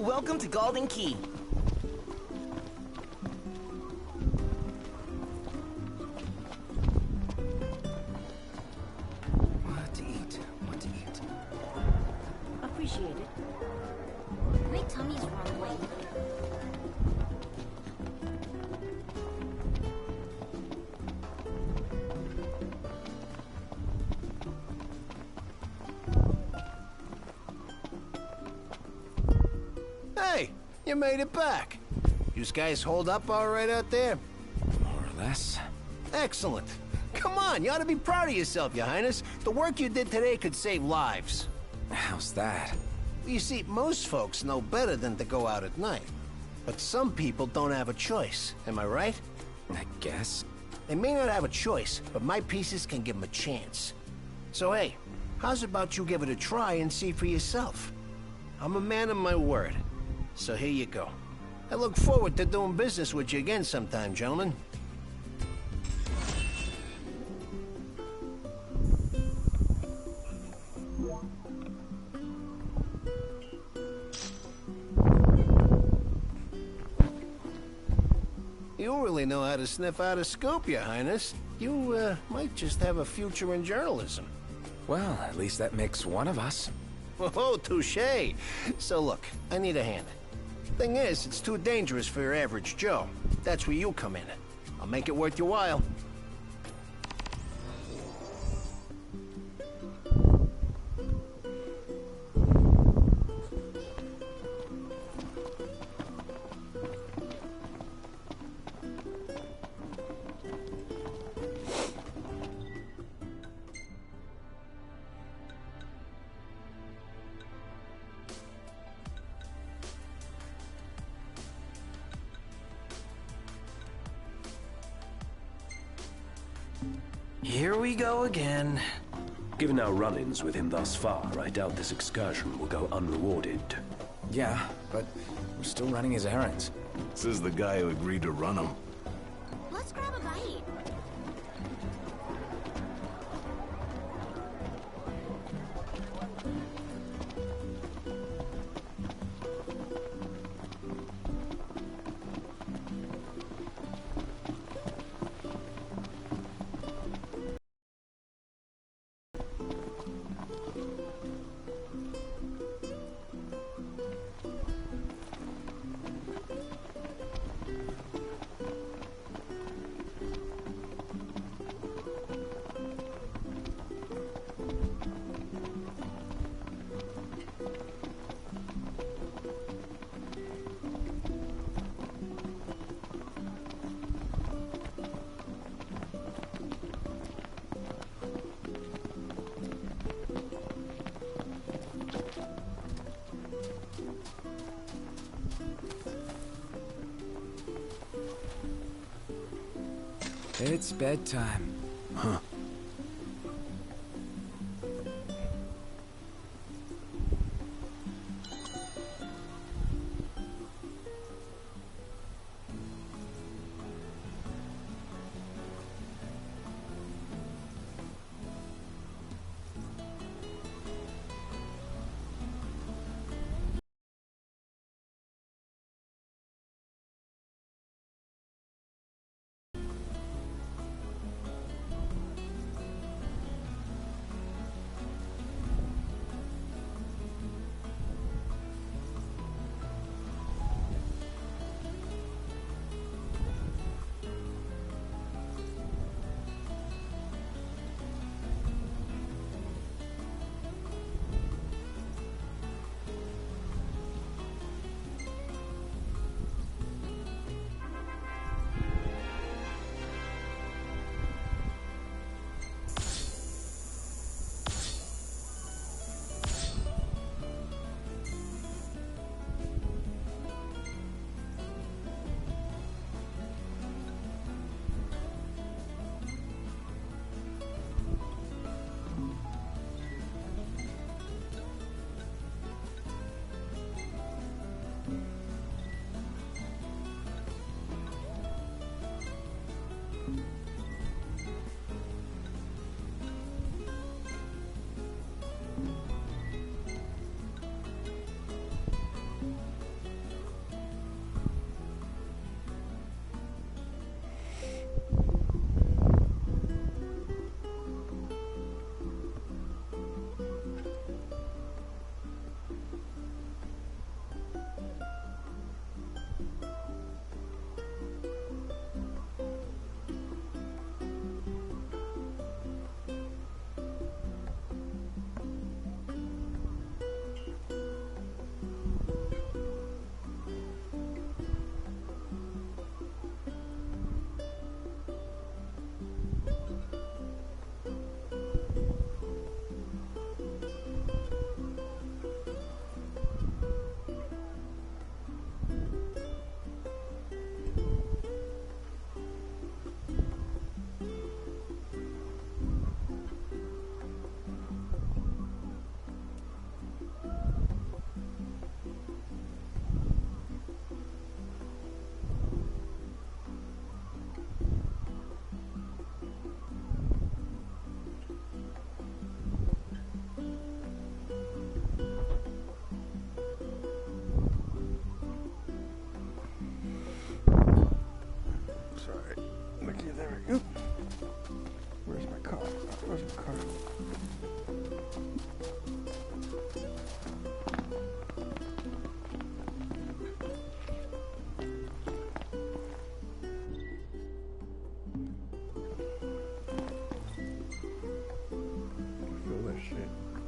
Welcome to Golden Key. What to eat? What to eat? Appreciate it. My tummy's rumbling. Hey, you made it back. You guys hold up all right out there? More or less. Excellent. Come on, you ought to be proud of yourself, Your Highness. The work you did today could save lives. How's that? You see, most folks know better than to go out at night. But some people don't have a choice, am I right? I guess. They may not have a choice, but my pieces can give them a chance. So hey, how's about you give it a try and see for yourself? I'm a man of my word. So here you go. I look forward to doing business with you again sometime, gentlemen. You really know how to sniff out a scoop, Your Highness. You, might just have a future in journalism. Well, at least that makes one of us. Oh, touche. So look, I need a hand. Thing is, it's too dangerous for your average Joe. That's where you come in. I'll make it worth your while. Here we go again. Given our run-ins with him thus far, I doubt this excursion will go unrewarded. Yeah, but we're still running his errands. Says the guy who agreed to run them. Let's grab a bite. It's bedtime. Huh.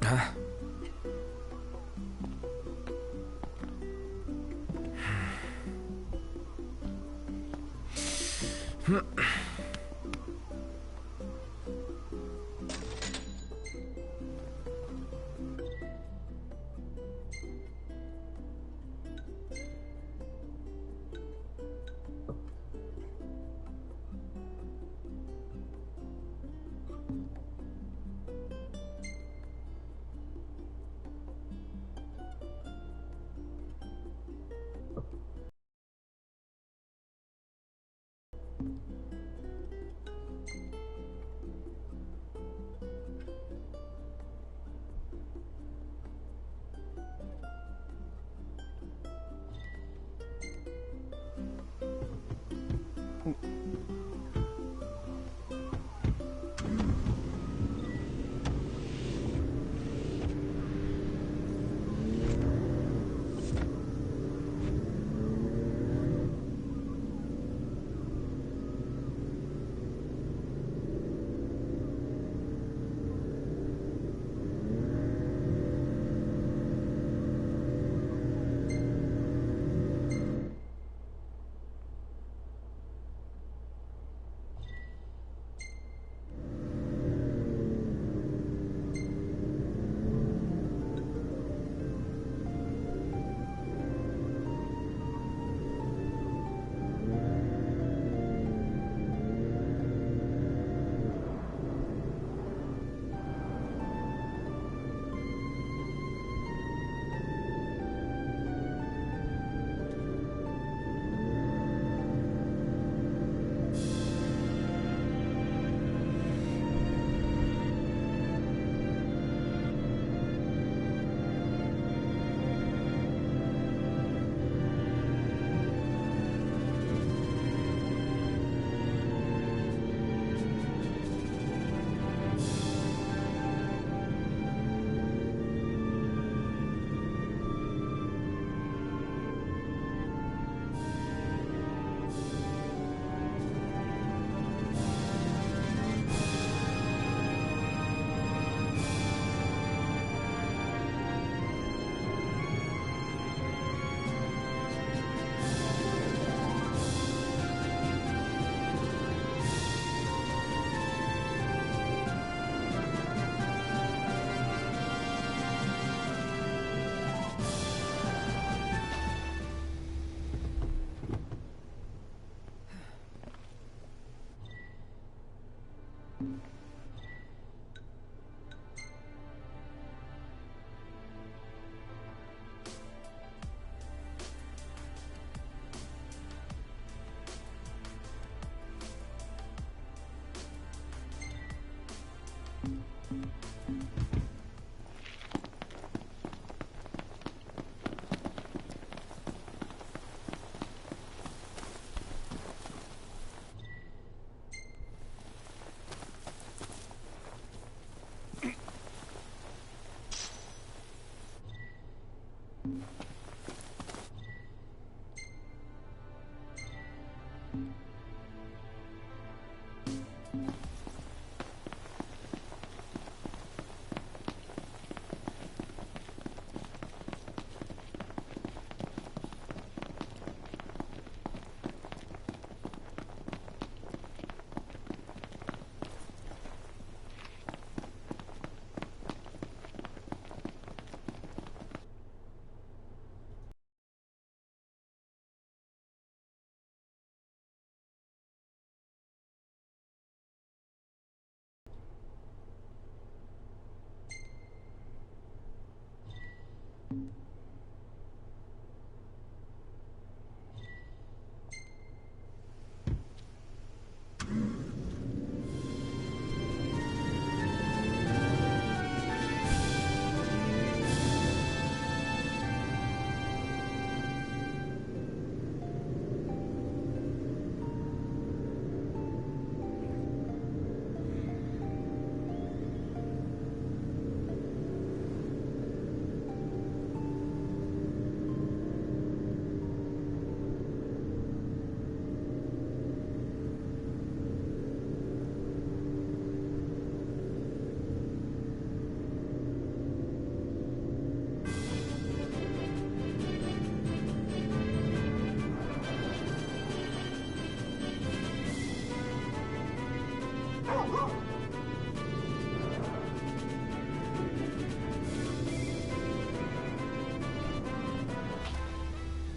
huh?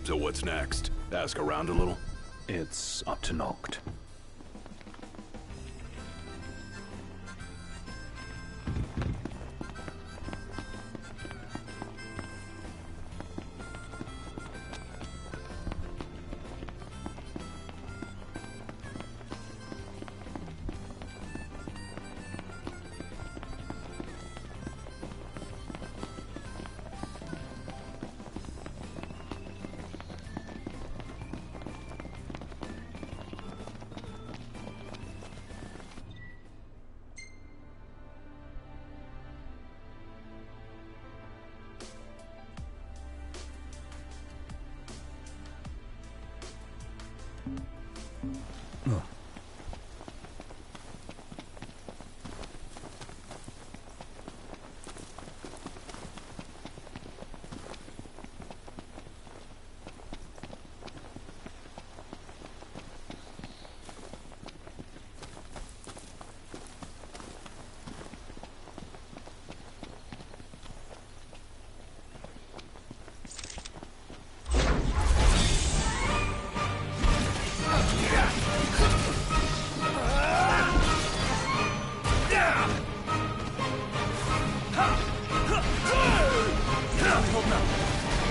So what's next? Ask around a little? It's up to Noct.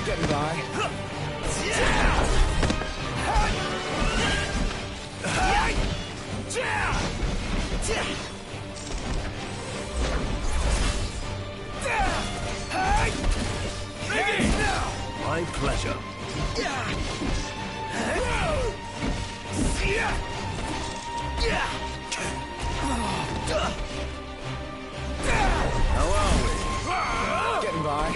Getting by. My pleasure. How are we? Getting by.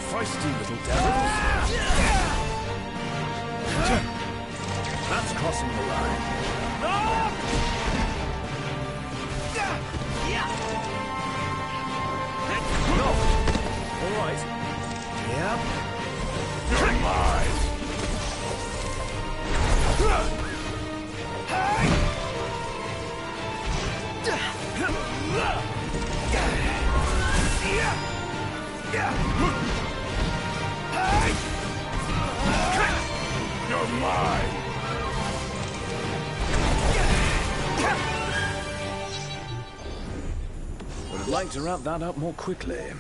Feisty little devils. That's crossing the line. No. All right. Yep. You're mine. You're mine. Would have liked to wrap that up more quickly.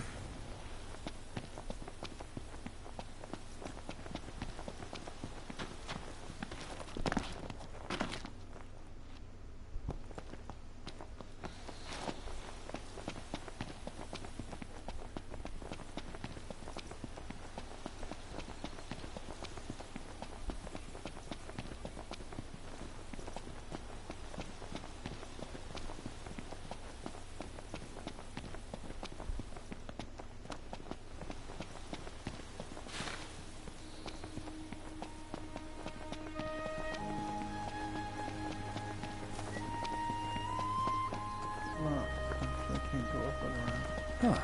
Huh.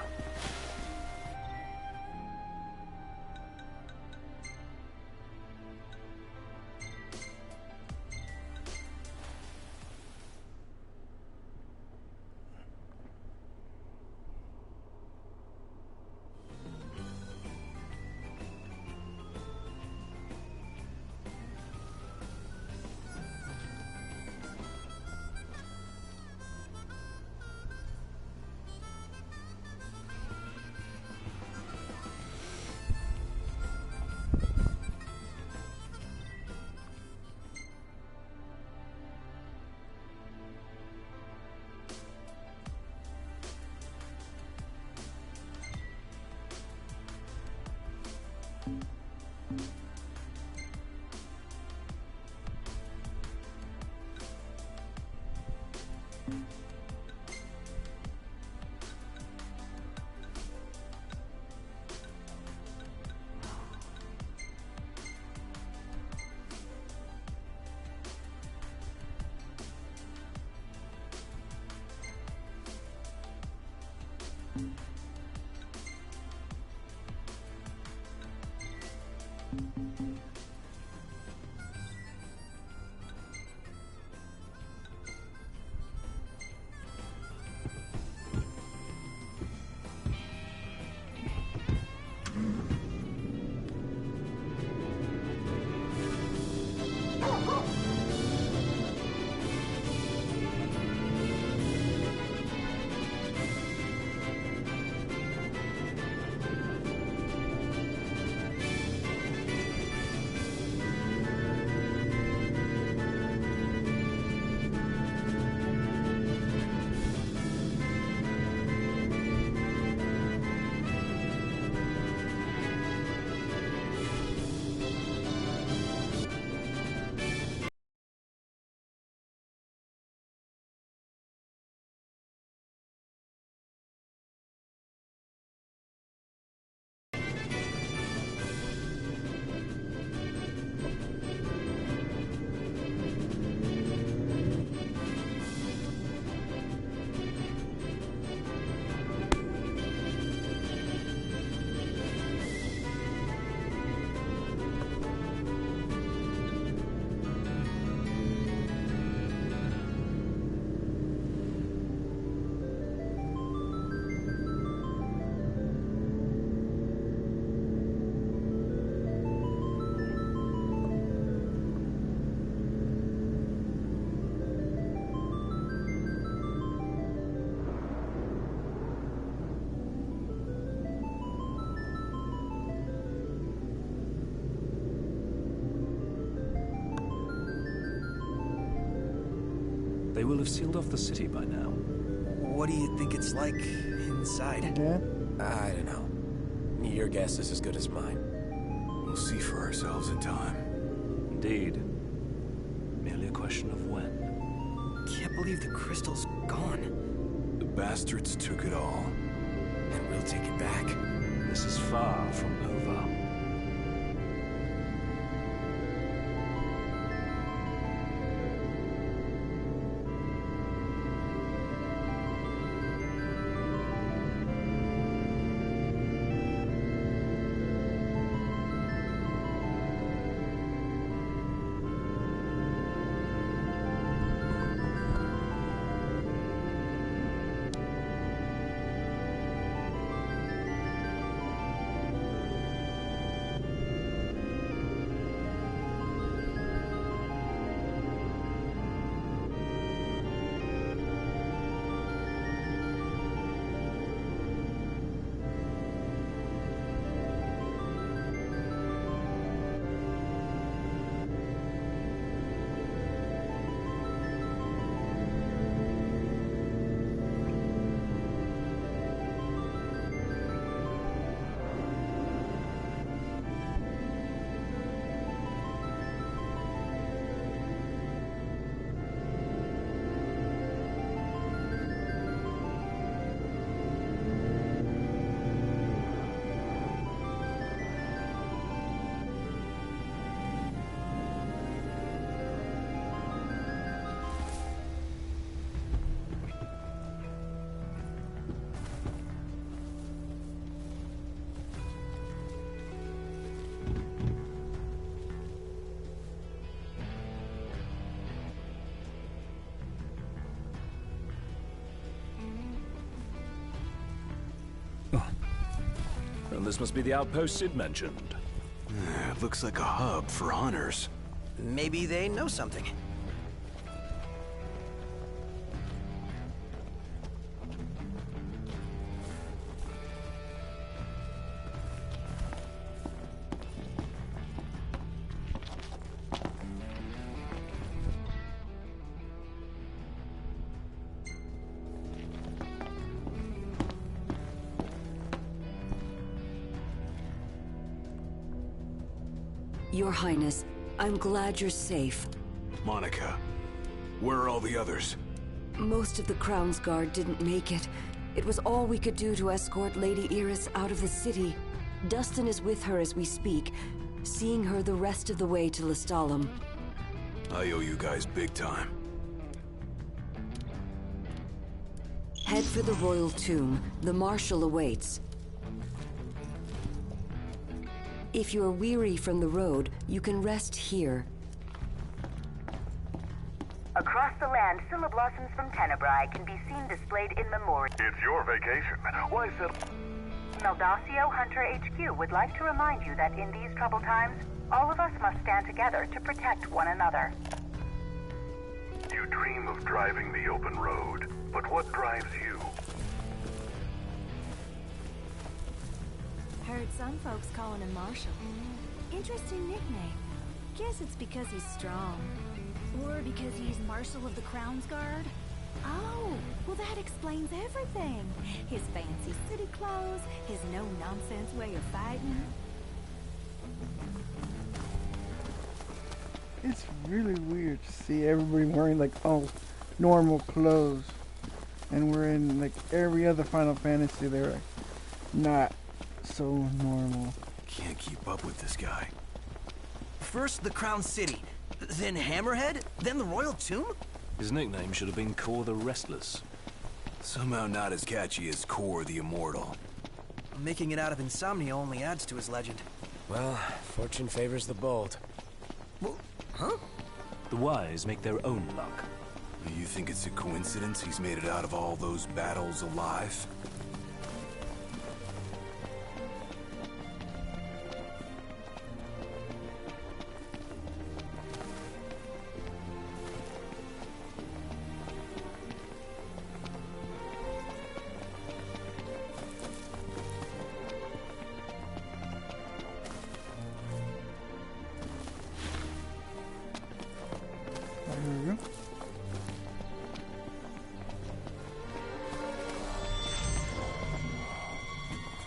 They will have sealed off the city by now. What do you think it's like inside? Yeah. I don't know. Your guess is as good as mine. We'll see for ourselves in time. Indeed. Merely a question of when. Can't believe the crystal's gone. The bastards took it all. And we'll take it back. This is far from over. And this must be the outpost Sid mentioned. It looks like a hub for hunters. Maybe they know something. Your Highness, I'm glad you're safe. Monica, where are all the others? Most of the Crown's Guard didn't make it. It was all we could do to escort Lady Iris out of the city. Dustin is with her as we speak, seeing her the rest of the way to Lestalem. I owe you guys big time. Head for the royal tomb. The Marshal awaits. If you're weary from the road, you can rest here. Across the land, Scylla blossoms from Tenebrae can be seen displayed in memorial. It's your vacation. Why settle? Meldacio Hunter HQ would like to remind you that in these troubled times, all of us must stand together to protect one another. You dream of driving the open road, but what drives you? Heard some folks calling him Marshall. Interesting nickname. Guess it's because he's strong. Or because he's Marshal of the Crown's Guard. Oh, well that explains everything. His fancy city clothes, his no-nonsense way of fighting. It's really weird to see everybody wearing like all normal clothes, and we're in like every other Final Fantasy they're like not so normal. Can't keep up with this guy. First the Crown City, then Hammerhead, then the Royal Tomb? His nickname should have been Kor the Restless. Somehow not as catchy as Kor the Immortal. Making it out of insomnia only adds to his legend. Well, fortune favors the bold. Well, huh? The wise make their own luck. You think it's a coincidence he's made it out of all those battles alive? There we go.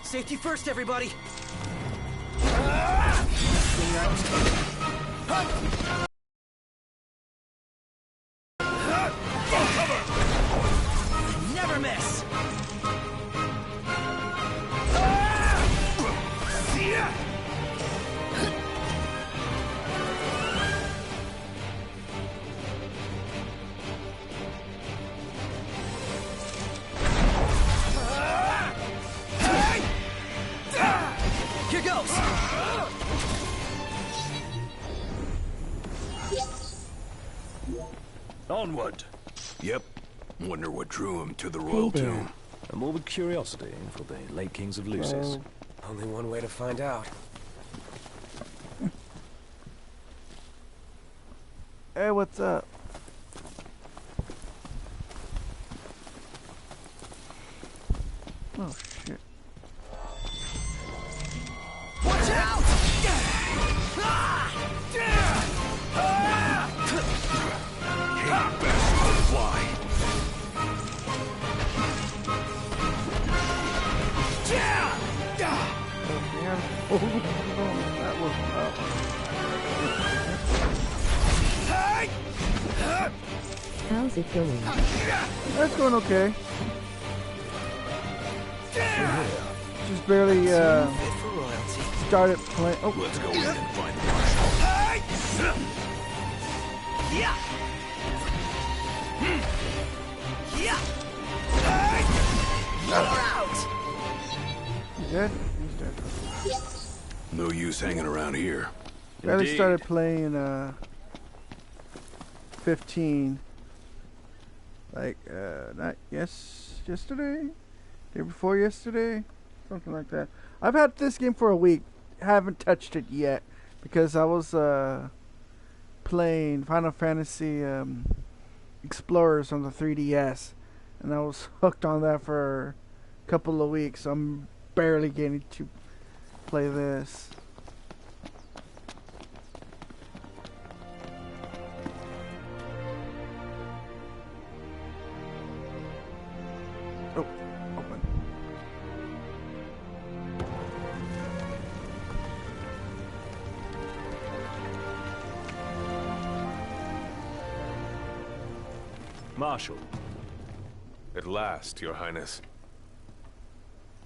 Safety first, everybody! Never miss! Here goes! Onward! Yep. Wonder what drew him to the Hey royal there. tomb. A morbid curiosity for the late kings of Lucis. Only one way to find out. Hey, what's up? Oh shit. Watch out! Can't best fly. That was How's it going? That's going okay. Just barely Fit for royalty. started playing. Oh, Let's go in and find the marshal. Yeah! Yeah! You're out! he's dead. He's dead. No use hanging around here. Barely Indeed. started playing 15. Like not yesterday, day before yesterday, something like that. I've had this game for a week. Haven't touched it yet because I was playing Final Fantasy Explorers on the 3DS, and I was hooked on that for a couple of weeks. So I'm barely getting to play this. Oh, open. Marshal. At last, Your Highness.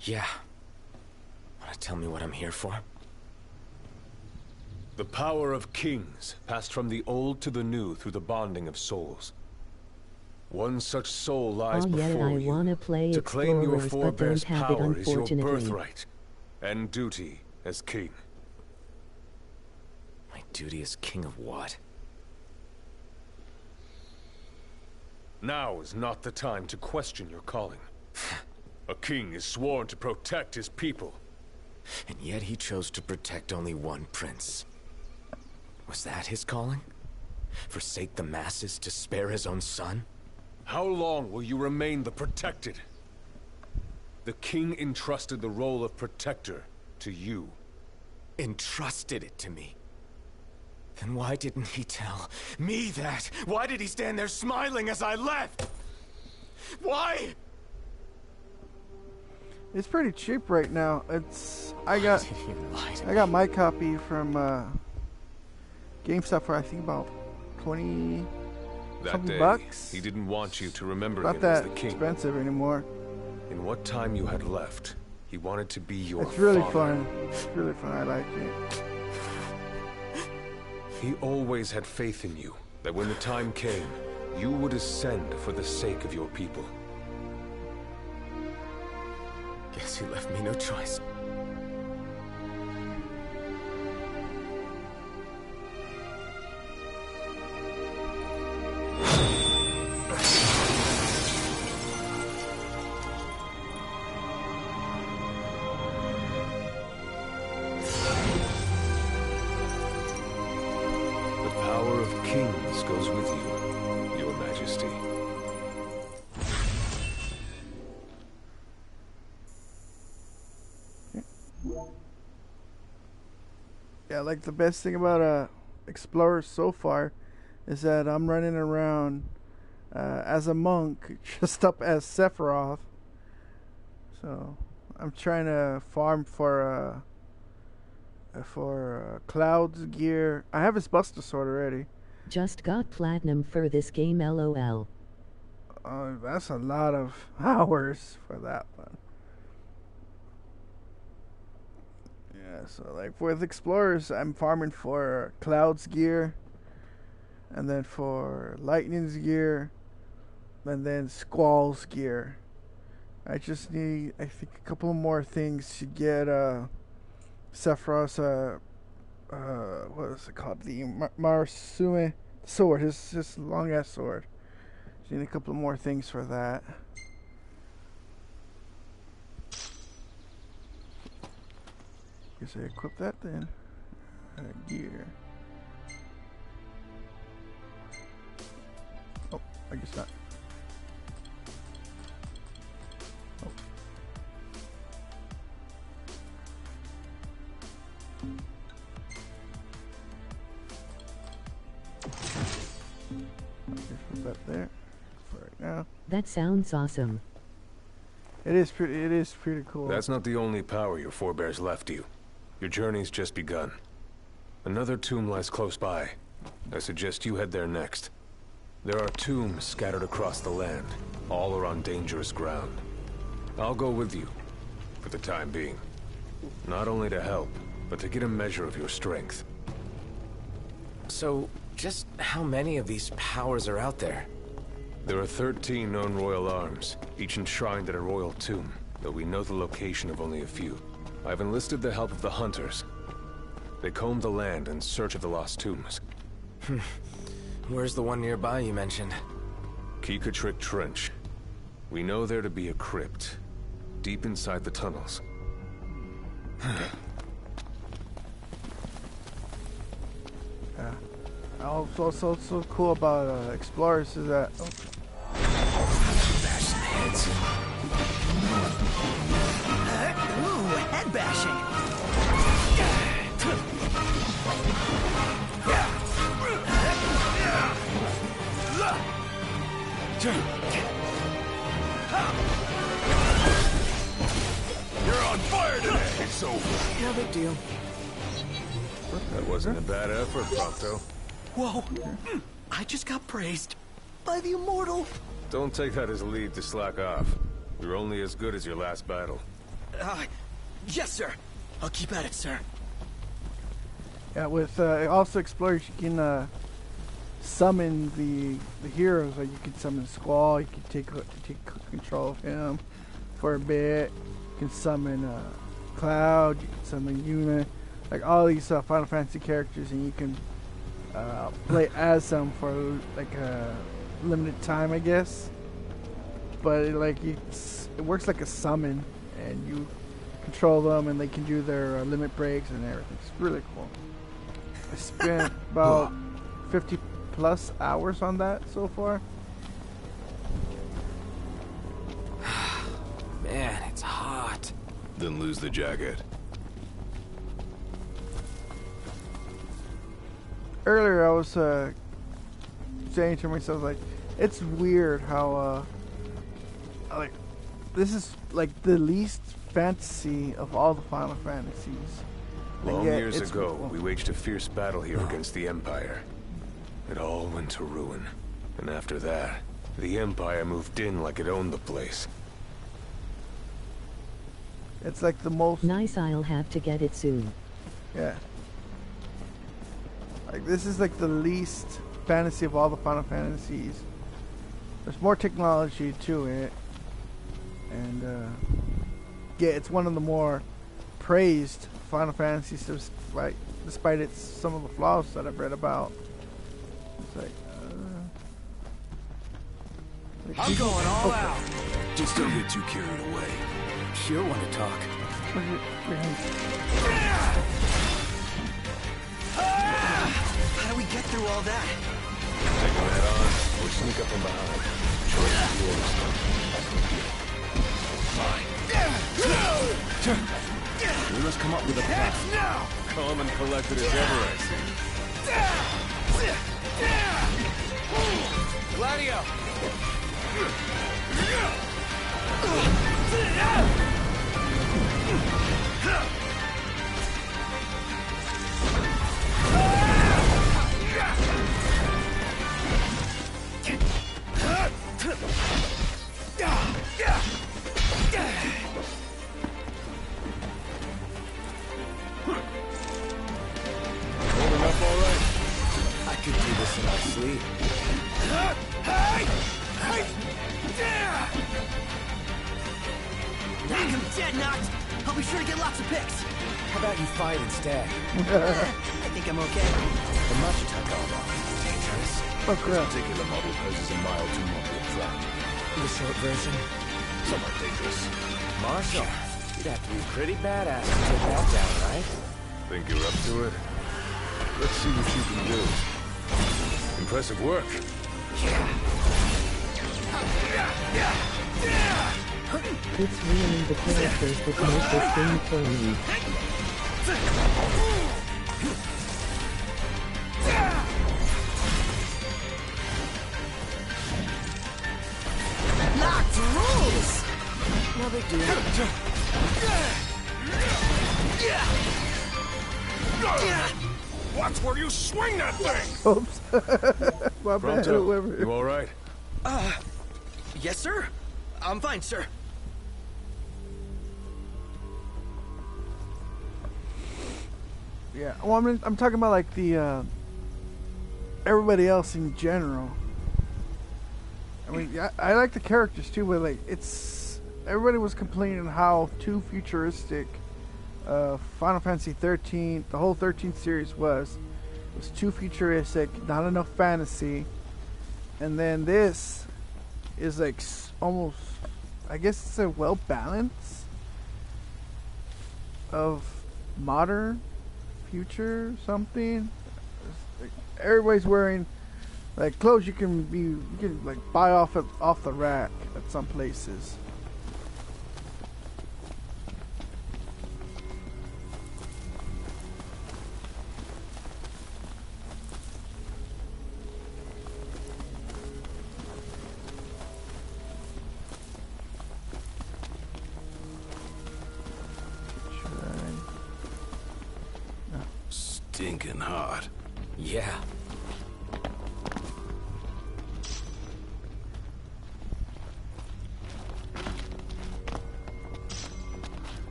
Yeah. Wanna tell me what I'm here for? The power of kings passed from the old to the new through the bonding of souls. One such soul lies Oh yeah, before I you. wanna play To claim your Explorers, but don't forebears' have it, power is your unfortunately. birthright and duty as king. My duty as king of what? Now is not the time to question your calling. A king is sworn to protect his people. And yet he chose to protect only one prince. Was that his calling? Forsake the masses to spare his own son? How long will you remain the protected? The king entrusted the role of protector to you. Entrusted it to me? Then why didn't he tell me that? Why did he stand there smiling as I left? Why? It's pretty cheap right now. I got my copy from GameStop for I think about 20 That something day, bucks. he didn't want you to remember Not him as that the king. expensive anymore. In what time you had left, he wanted to be your It's really father. fun. It's really fun. I like it. He always had faith in you, that when the time came, you would ascend for the sake of your people. Guess he left me no choice. The power of kings goes with you, Your Majesty. Yeah, like the best thing about Explorer so far is that I'm running around as a monk, dressed up as Sephiroth. So I'm trying to farm for Cloud's gear. I have his Buster Sword already. Just got platinum for this game, LOL. That's a lot of hours for that one. Yeah, so like with Explorers, I'm farming for Cloud's gear, and then for Lightning's gear, and then Squall's gear. I just need, I think, a couple more things to get Sephiroth's what is it called? The Marsume sword, his long ass sword. Just need a couple more things for that. Guess I equip that then. Gear. Oh, I guess not. Oh. Just put that there for right now. That sounds awesome. It is pretty cool. That's not the only power your forebears left you. Your journey's just begun. Another tomb lies close by. I suggest you head there next. There are tombs scattered across the land. All are on dangerous ground. I'll go with you, for the time being. Not only to help, but to get a measure of your strength. So, just how many of these powers are out there? There are 13 known royal arms, each enshrined in a royal tomb, though we know the location of only a few. I've enlisted the help of the hunters. They comb the land in search of the lost tombs. Where's the one nearby you mentioned? Kikatrick Trench. We know there to be a crypt, deep inside the tunnels. Yeah. Also, so cool about Explorers is that. Oh. Bash the heads. Ooh, head bashing. You're on fire today! It's over. No big deal. That wasn't a bad effort, Prompto. Whoa! I just got praised by the immortal. Don't take that as a lead to slack off. You're only as good as your last battle. Yes, sir. I'll keep at it, sir. Yeah, with also Explorers, you can summon the heroes. Like you can summon Squall. You can take control of him for a bit. You can summon Cloud. You can summon Yuna. Like all these Final Fantasy characters, and you can play as them for like a limited time, I guess. But it works like a summon, and you control them, and they can do their limit breaks and everything. It's really cool. I spent about 50 plus hours on that so far. Man, it's hot. Then lose the jacket. Earlier I was saying to myself, like, it's weird how like this is like the least fantasy of all the Final Fantasies. Long years ago, we waged a fierce battle here against the Empire. It all went to ruin. And after that, the Empire moved in like it owned the place. It's like the most... Nice, I'll have to get it soon. Yeah. Like, this is like the least fantasy of all the Final Fantasies. There's more technology to it. And, yeah, it's one of the more praised Final Fantasies, despite its some of the flaws that I've read about. It's like, I'm going all out. Just don't get too carried away. You're one to talk. How do we get through all that? Take them head on, or sneak up from behind. Choice is yours. We must come up with a plan. Now! Calm and collected as ever, I see. Gladio! dead, Noct. I'll be sure to get lots of pics. How about you fight instead? I think I'm okay. The Magitech armor. Dangerous. Oh, crap. This particular model poses a mild to moderate threat. The short version. Somewhat dangerous. Marshall, you'd have to be pretty badass to take that down, right? Think you're up to it? Let's see what you can do. Impressive work. It's really the characters that make this game for me. Noct rules! No big deal. Watch where you swing that thing! Oops. My bad, Pronto, whoever. you alright? Yes, sir? I'm fine, sir. Yeah, well, I'm talking about like the everybody else in general. I mean, I like the characters too, but like everybody was complaining how too futuristic Final Fantasy 13, the whole 13 series was. It was too futuristic, not enough fantasy, and then this is like almost, I guess it's a well balance of modern future something. Everybody's wearing like clothes you can like buy off the rack at some places. Stinking hot. Yeah.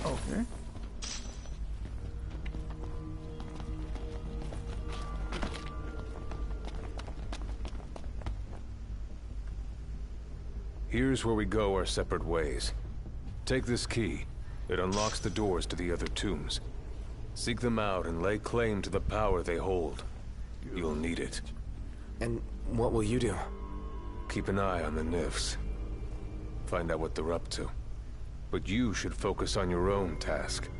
Okay. Here's where we go our separate ways. Take this key. It unlocks the doors to the other tombs. Seek them out and lay claim to the power they hold. You'll need it. And what will you do? Keep an eye on the Nifs. Find out what they're up to. But you should focus on your own task.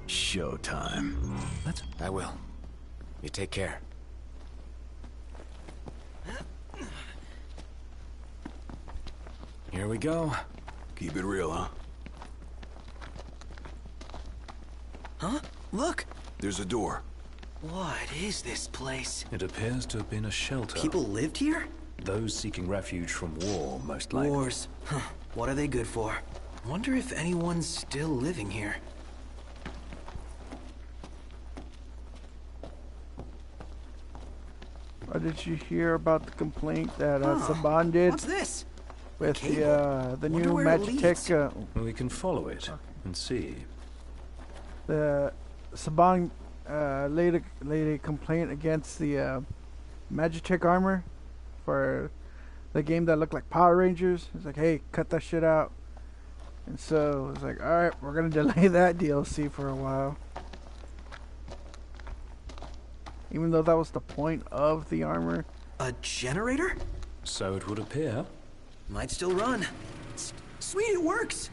Showtime. I will. You take care. Here we go. Keep it real, huh? Huh? Look! There's a door. What is this place? It appears to have been a shelter. People lived here? Those seeking refuge from war, most likely. Wars. Huh. What are they good for? Wonder if anyone's still living here. Or did you hear about the complaint that Saban did? What's this? With the new Magitech. We can follow it and see. The Saban laid a complaint against the Magitech armor for the game that looked like Power Rangers. It's like, hey, cut that shit out. And so it's like, all right, we're gonna delay that DLC for a while. Even though that was the point of the armor. A generator? So it would appear. Might still run. Sweet, it works.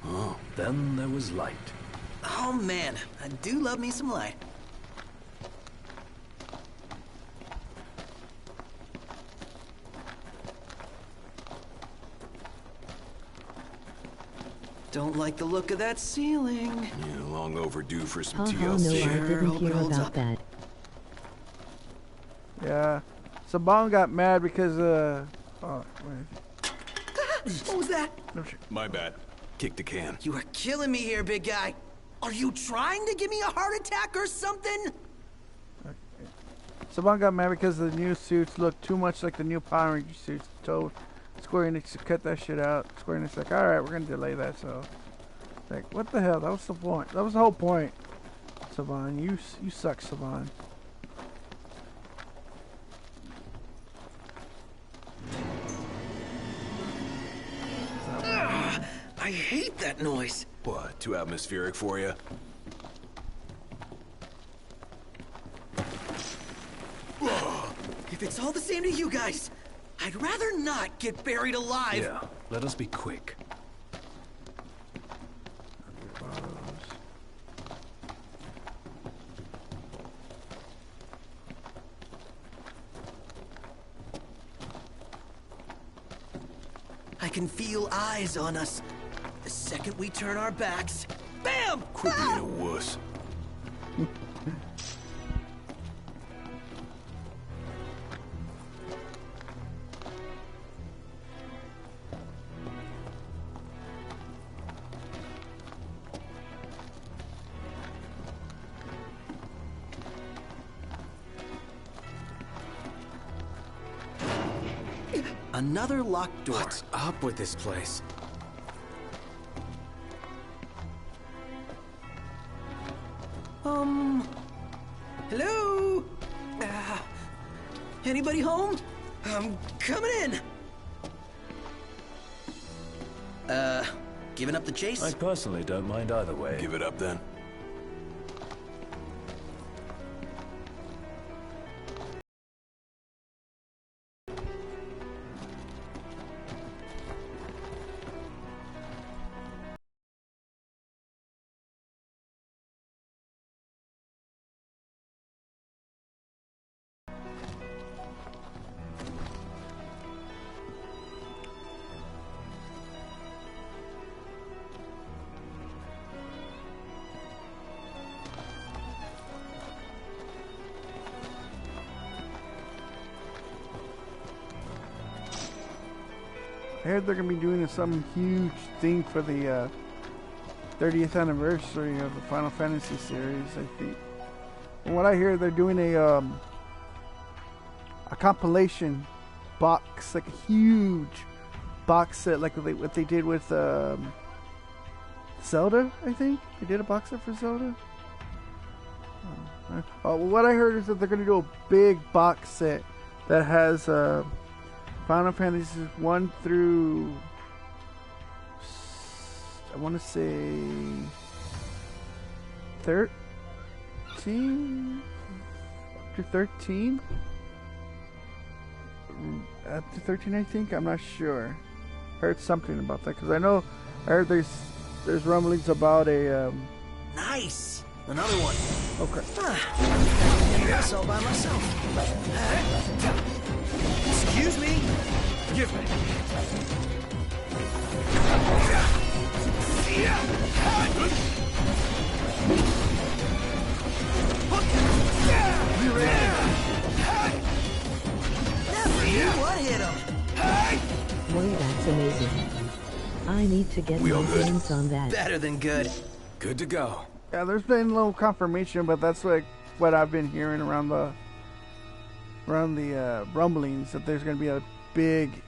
Oh, then there was light. Oh man, I do love me some light. Don't like the look of that ceiling. Yeah, long overdue for some No, TLC. I didn't hear about that. Yeah, Saban got mad because oh, wait. What was that? No shit. My bad. Kick the can. You are killing me here, big guy. Are you trying to give me a heart attack or something? Saban got mad because the new suits look too much like the new Power Ranger suits. Told Square Enix to cut that shit out. Square Enix like, alright, we're gonna delay that, so like, what the hell? That was the point. That was the whole point. Saban, you suck, Saban. I hate that noise. What, too atmospheric for you? If it's all the same to you guys, I'd rather not get buried alive. Yeah, let us be quick. I can feel eyes on us. The second we turn our backs, bam! Quit being a wuss. Another locked door. What's up with this place? Hello? Anybody home? I'm coming in. Giving up the chase? I personally don't mind either way. Give it up then. I heard they're gonna be doing some huge thing for the 30th anniversary of the Final Fantasy series. I think. From what I hear, they're doing a compilation box, like a huge box set, like what they did with Zelda. I think they did a box set for Zelda. Well, what I heard is that they're gonna do a big box set that has Final Fantasy 1 through, I want to say 13? Up to 13? Up to 13, I think? I'm not sure. Heard something about that, because I heard there's rumblings about a, Nice! Another one. Okay. That's all by myself. Excuse me. Forgive me. You ready? Never knew what hit him. Boy, that's amazing. I need to get my hands on that. Better than good. Good to go. Yeah, there's been no confirmation, but that's like what I've been hearing around the rumblings, that there's going to be a big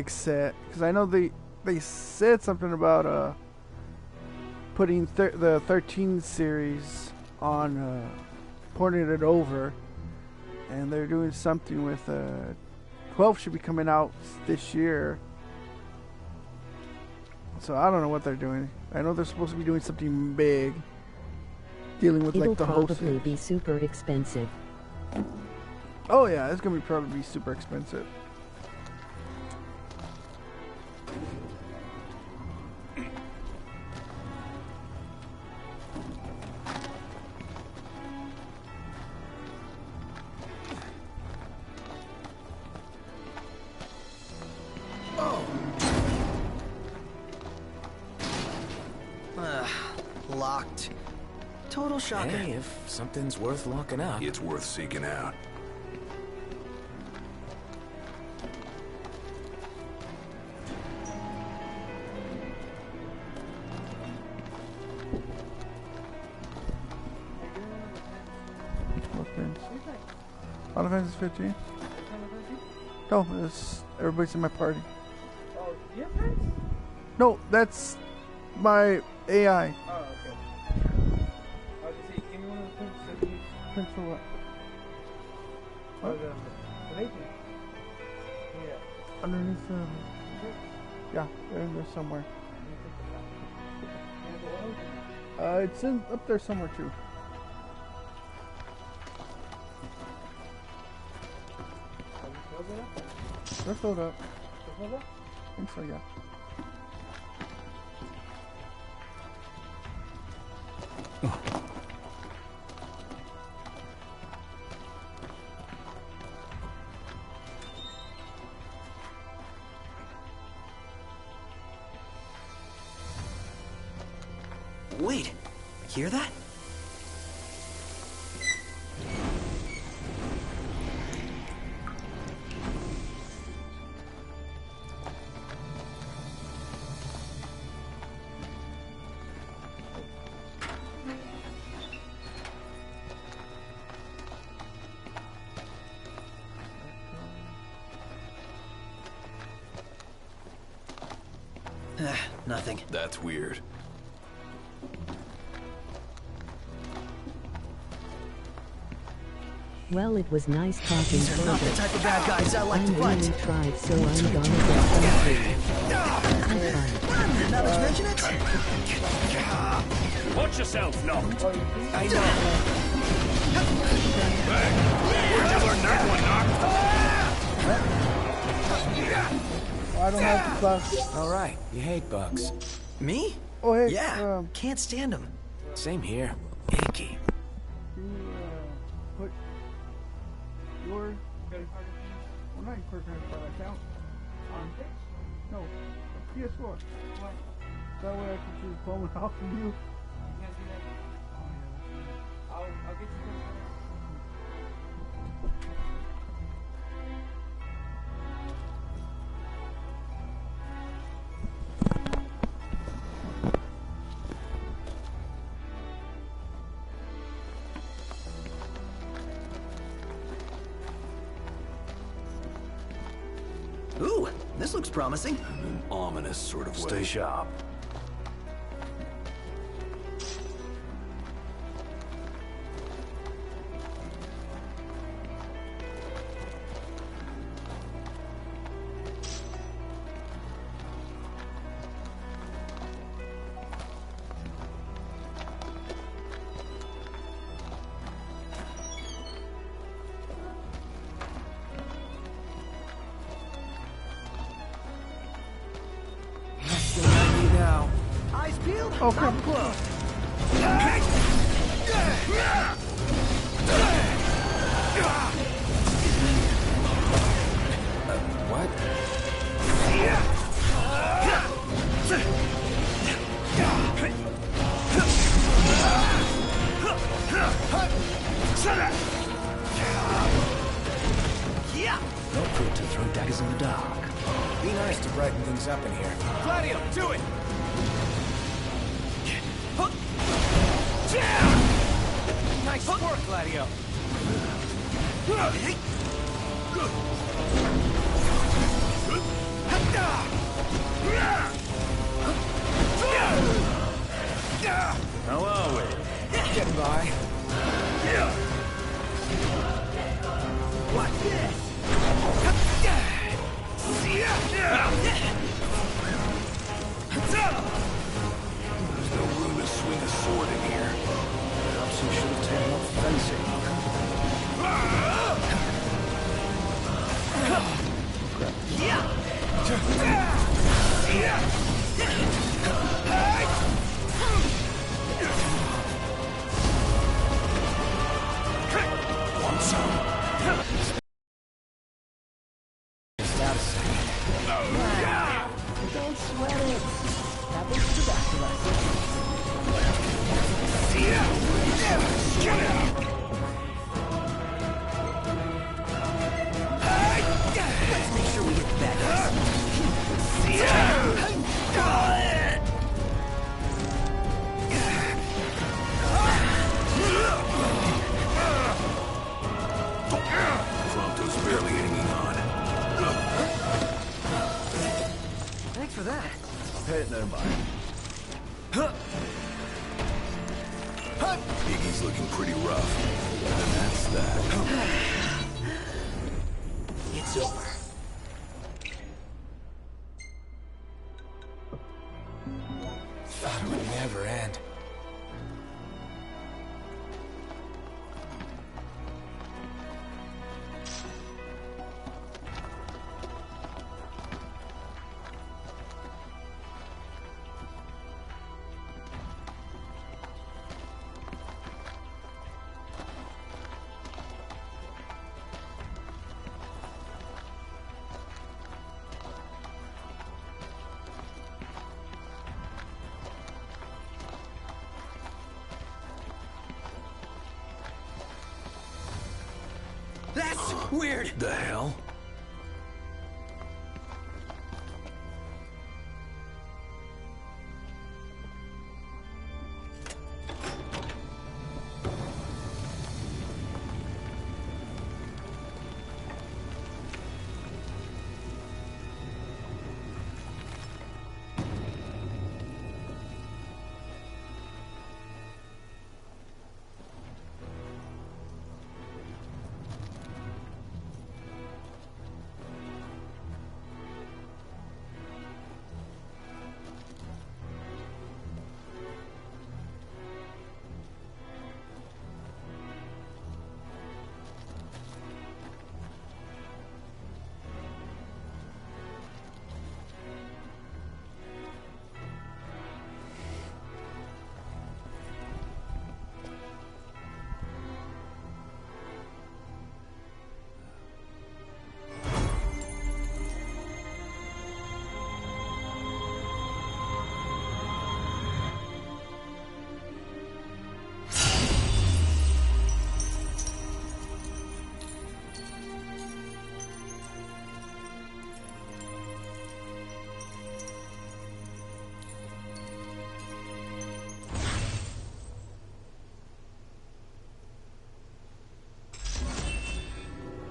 set, because I know they said something about putting the 13 series on, porting it over, and they're doing something with 12 should be coming out this year. So I don't know what they're doing. I know they're supposed to be doing something big, dealing with It'll like the whole probably be super expensive. Oh yeah, it's gonna probably be super expensive. Locked. Total shocker. Hey, if something's worth locking up, It's worth seeking out. Final Fantasy 15? No, everybody's in my party. Oh, you have friends? No, that's my AI. Oh, okay. I was gonna say, give me one of the prints that you use. Thanks for what? Oh, the making. Yeah. Underneath Yeah, they're in there somewhere. It's up there somewhere too. They're filled up. I think so, yeah. Wait, hear that? Nothing. That's weird. Well, it was nice talking. These are not the type of bad guys I like to fight. Really tried, so I'm gonna get some food. Have fun. Now that you mention it. Watch yourself, Noct. I know. Where'd you learn that one, Noct? I don't have the class. All right, you hate bugs. Me? Oh, hey. Yeah. Can't stand them. Same here. Icky. Put your credit card, well, not your credit card account on no PS4. That way I can choose phone off from you. I'll get you. Ooh, this looks promising. In an ominous sort of way. Stay sharp. Eyes peeled. Oh, come close. What? No good to throw daggers in the dark. Be nice to brighten things up in here. Gladio, do it! Nice work, Gladio. How are we? Getting by. Watch this. There's no room to swing a sword in here. Perhaps you should have taken up fencing. Want some? Just out a second. Don't sweat it. Happens to the best of us. Let's make sure we get the bad guys. Prompto's barely hanging on. Thanks for that. Hey, never mind. Iggy's looking pretty rough. And that's that. It's over. That's weird. The hell?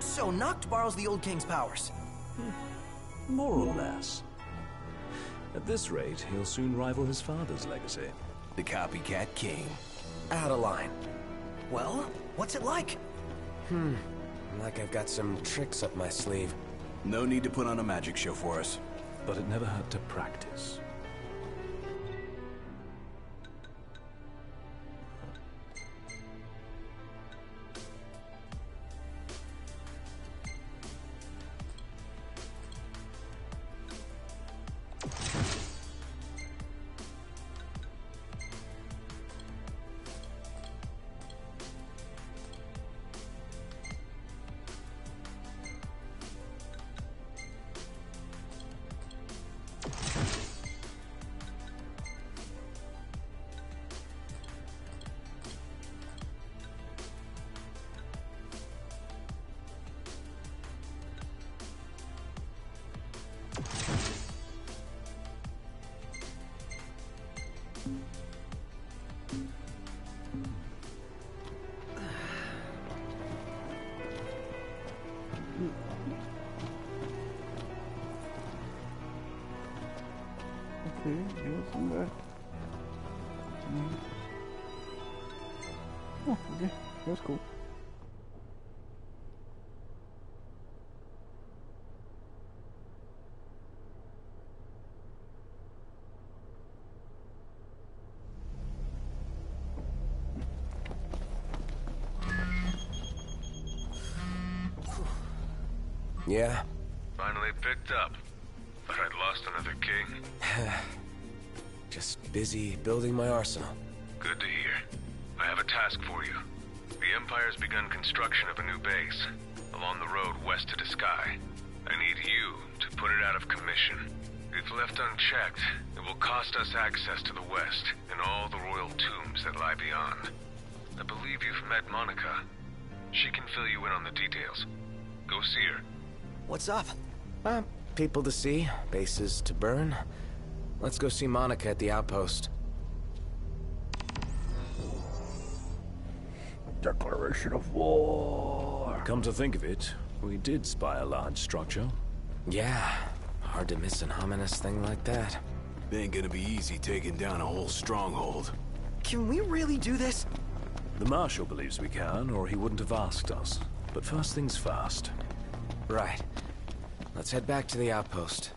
So, Noct borrows the old king's powers. More or less. At this rate, he'll soon rival his father's legacy. The copycat king. Out of line. Well, what's it like? Like I've got some tricks up my sleeve. No need to put on a magic show for us. But it never hurt to practice. Okay, listen to that. Oh, okay, that's cool. Yeah? Finally picked up. Thought I'd lost another king. Just busy building my arsenal. Good to hear. I have a task for you. The Empire's begun construction of a new base, along the road west to the sky. I need you to put it out of commission. If left unchecked, it will cost us access to the west and all the royal tombs that lie beyond. I believe you've met Monica. She can fill you in on the details. Go see her. What's up? People to see, bases to burn. Let's go see Monica at the outpost. Declaration of war. Come to think of it, we did spy a large structure. Yeah, hard to miss an ominous thing like that. It ain't gonna be easy taking down a whole stronghold. Can we really do this? The Marshal believes we can, or he wouldn't have asked us. But first things first. Right. Let's head back to the outpost.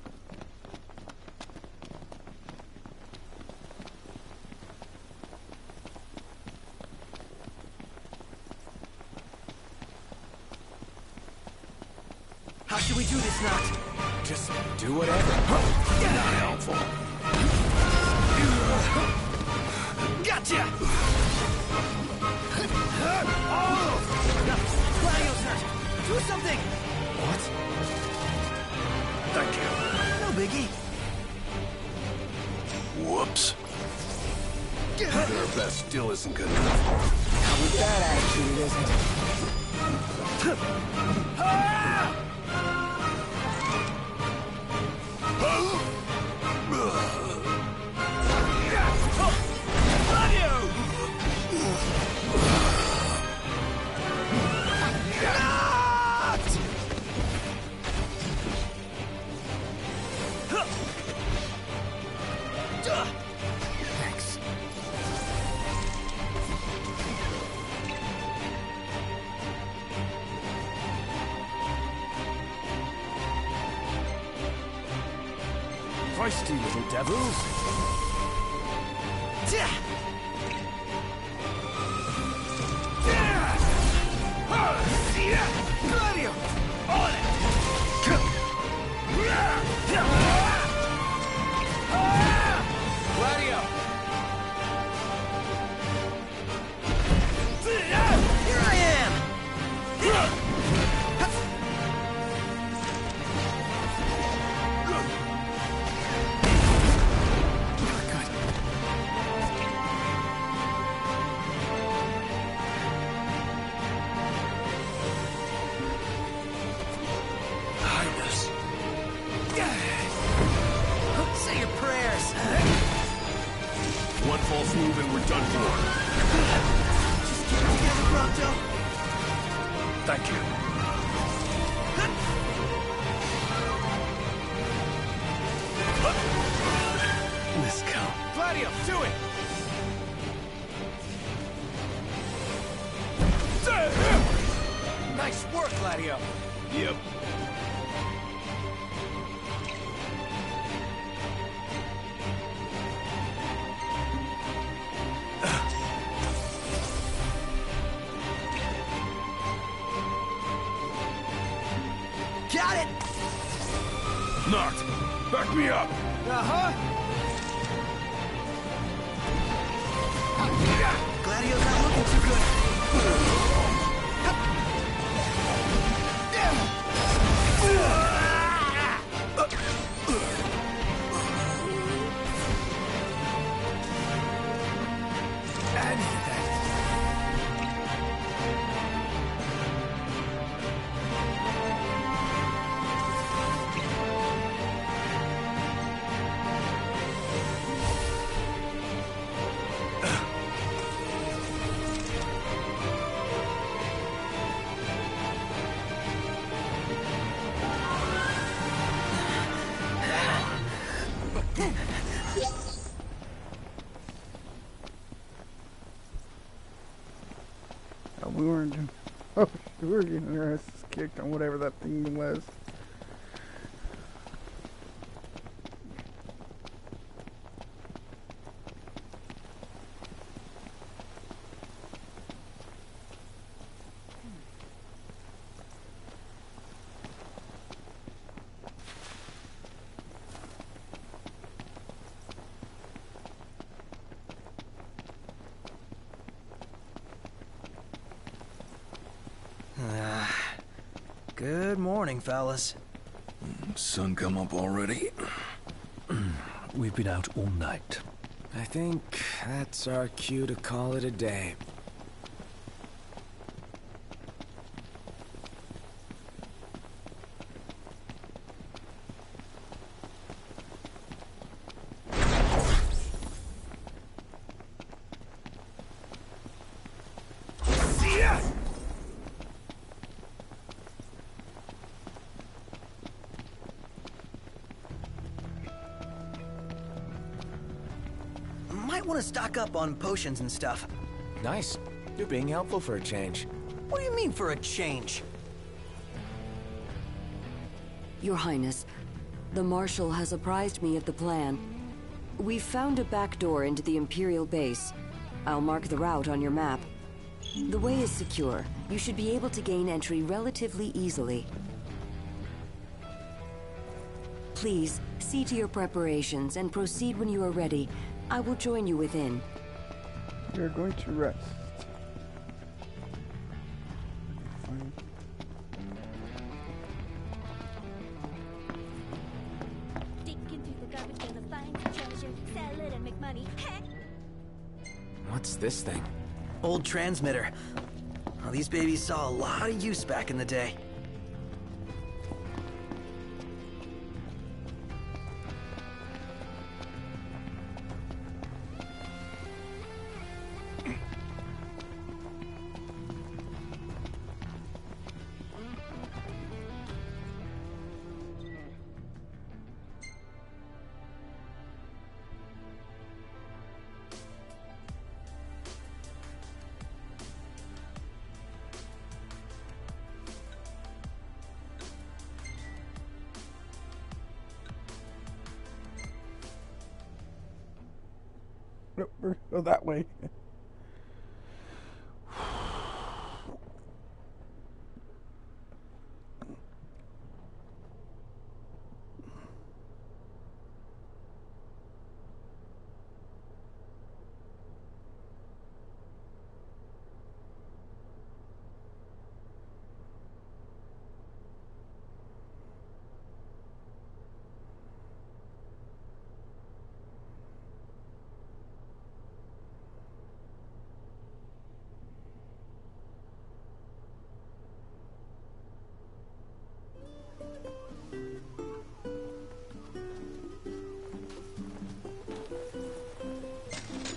How should we do this, Noct? Just do whatever. Not helpful. Gotcha! Oh! Gladio's hurt! Do something! What? Thank you. No biggie. Whoops. Their best still isn't good enough. With that attitude, it isn't. Feisty little devils. Gladio! On it! Gladio! Here I am! Say your prayers. One false move and we're done for. Just keep it together, Pronto. Thank you. Let's go. Gladio, do it! Nice work, Gladio. Yep. Got it! Knocked. Back me up. Gladio's not looking too good. We weren't. Oh, we were getting our asses kicked on whatever that thing was. Good morning, fellas. Sun come up already? We've been out all night. I think that's our cue to call it a day. Might want to stock up on potions and stuff. Nice. You're being helpful for a change. What do you mean for a change? Your Highness, the Marshal has apprised me of the plan. We've found a back door into the Imperial base. I'll mark the route on your map. The way is secure. You should be able to gain entry relatively easily. Please, see to your preparations and proceed when you are ready. I will join you within. You're going to rest. Fine. Digging through the garbage, gonna find some treasure, sell it and make money. What's this thing? Old transmitter. Well, these babies saw a lot of use back in the day. Nope, go that way.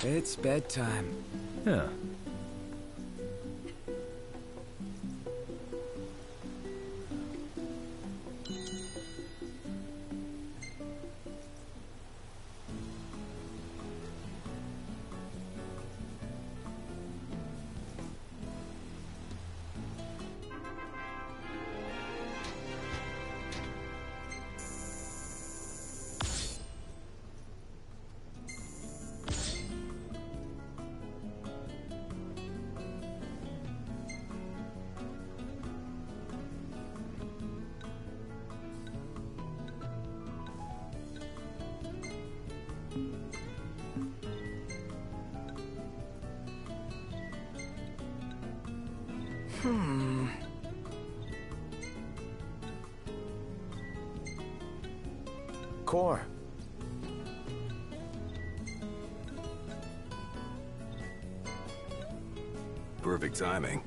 It's bedtime. Yeah. Core. Perfect timing.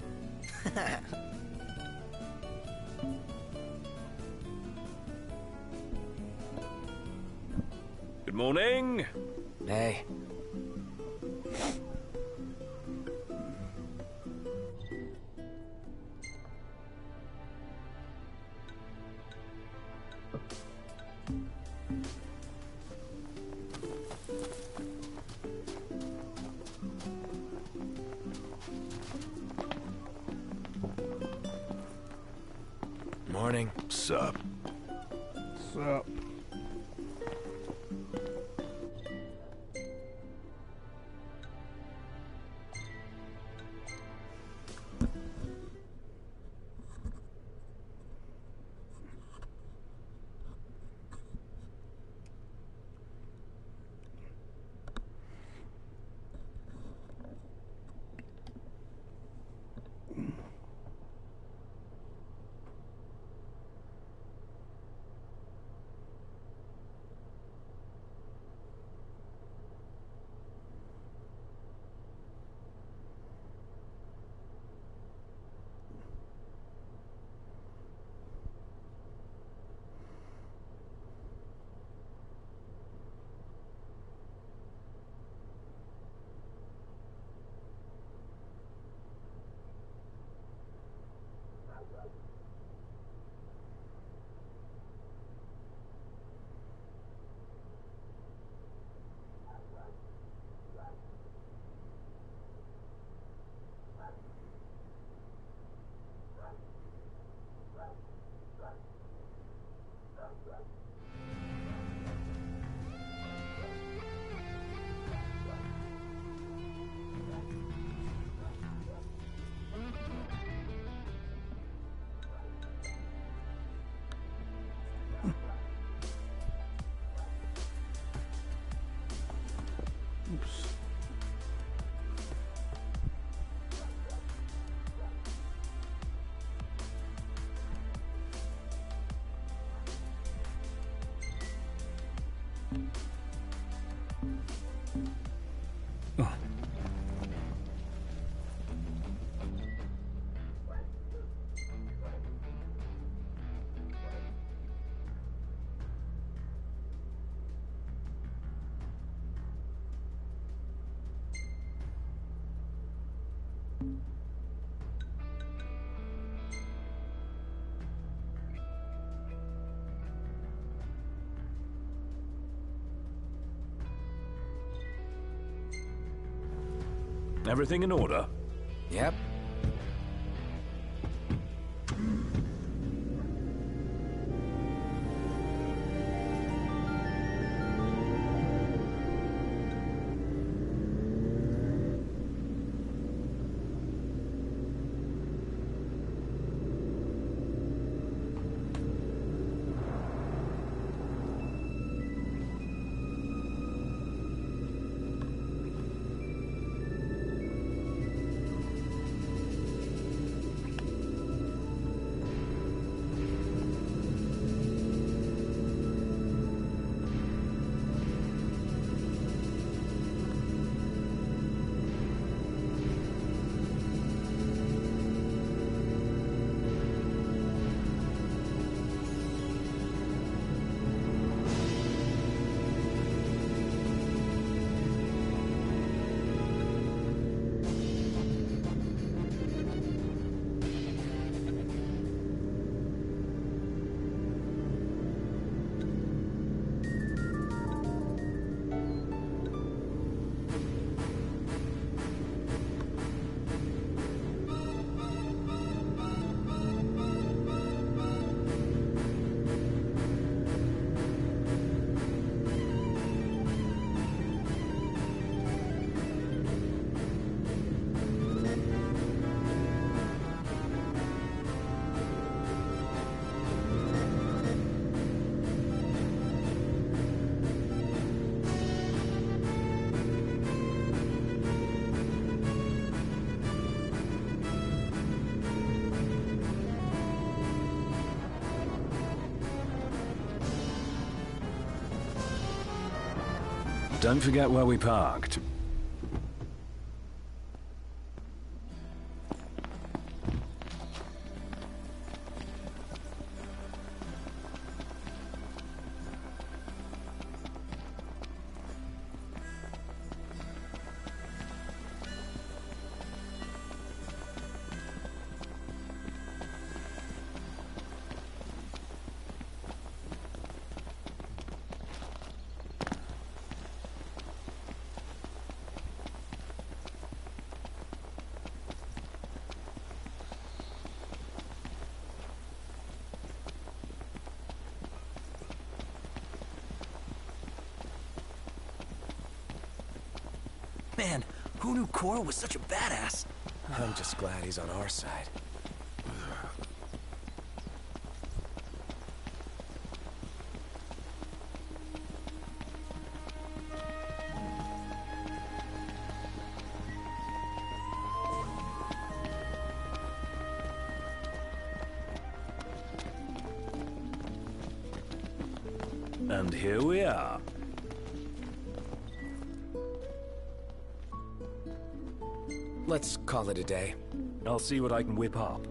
Good morning. Hey. Morning. Sup? Sup? Everything in order? Yep. Don't forget where we parked. Man, who knew Cora was such a badass? I'm just glad he's on our side. And here we are. Let's call it a day. I'll see what I can whip up.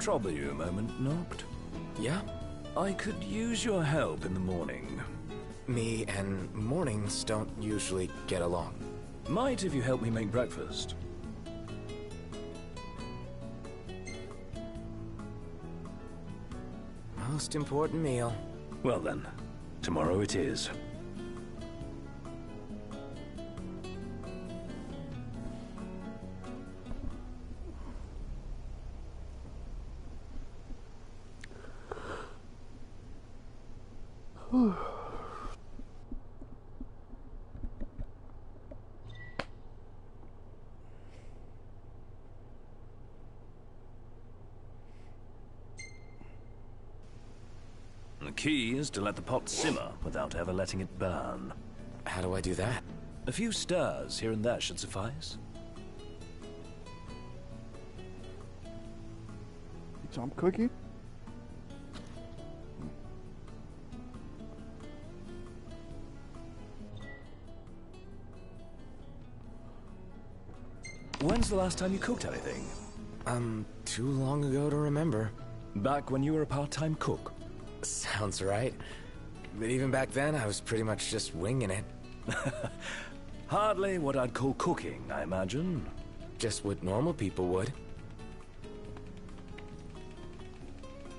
Trouble you a moment, Noct? Yeah? I could use your help in the morning. Me and mornings don't usually get along. Might if you help me make breakfast. most important meal. Well then, tomorrow it is. The key is to let the pot simmer without ever letting it burn. How do I do that? A few stirs here and there should suffice. Some cookie? When's the last time you cooked anything? Too long ago to remember. Back when you were a part-time cook? Sounds right. But even back then, I was pretty much just winging it. Hardly what I'd call cooking, I imagine. Just what normal people would.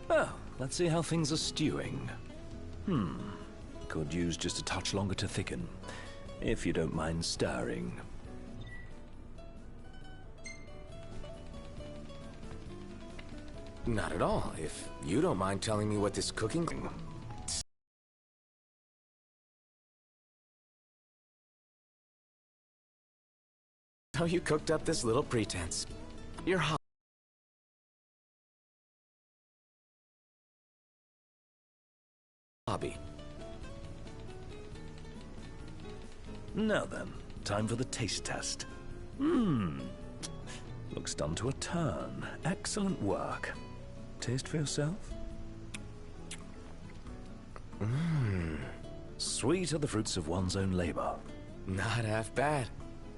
Well, let's see how things are stewing. Could use just a touch longer to thicken, if you don't mind stirring. Not at all, if you don't mind telling me what this cooking... How you cooked up this little pretense. Your hobby. Now then, time for the taste test. Looks done to a turn. Excellent work. Taste for yourself? Sweet are the fruits of one's own labor. Not half bad.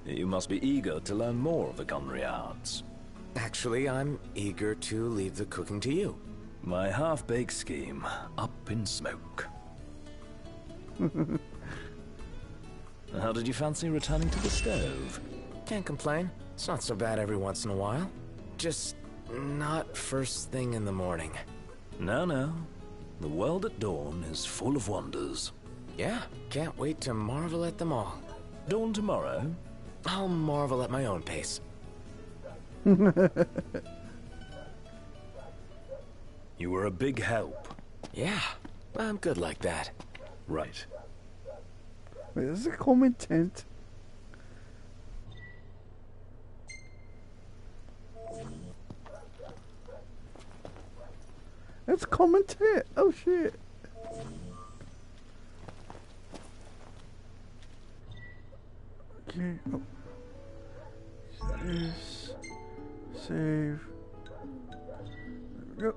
You must be eager to learn more of the culinary arts. Actually, I'm eager to leave the cooking to you. My half-baked scheme, up in smoke. How did you fancy returning to the stove? Can't complain. It's not so bad every once in a while. Just not first thing in the morning. No. The world at dawn is full of wonders. Yeah, can't wait to marvel at them all. Dawn tomorrow? I'll marvel at my own pace. You were a big help. Yeah, I'm good like that. Right. Wait, is it common tent? That's common tent. Oh shit. Okay. Oh. Yes. Save. There we go.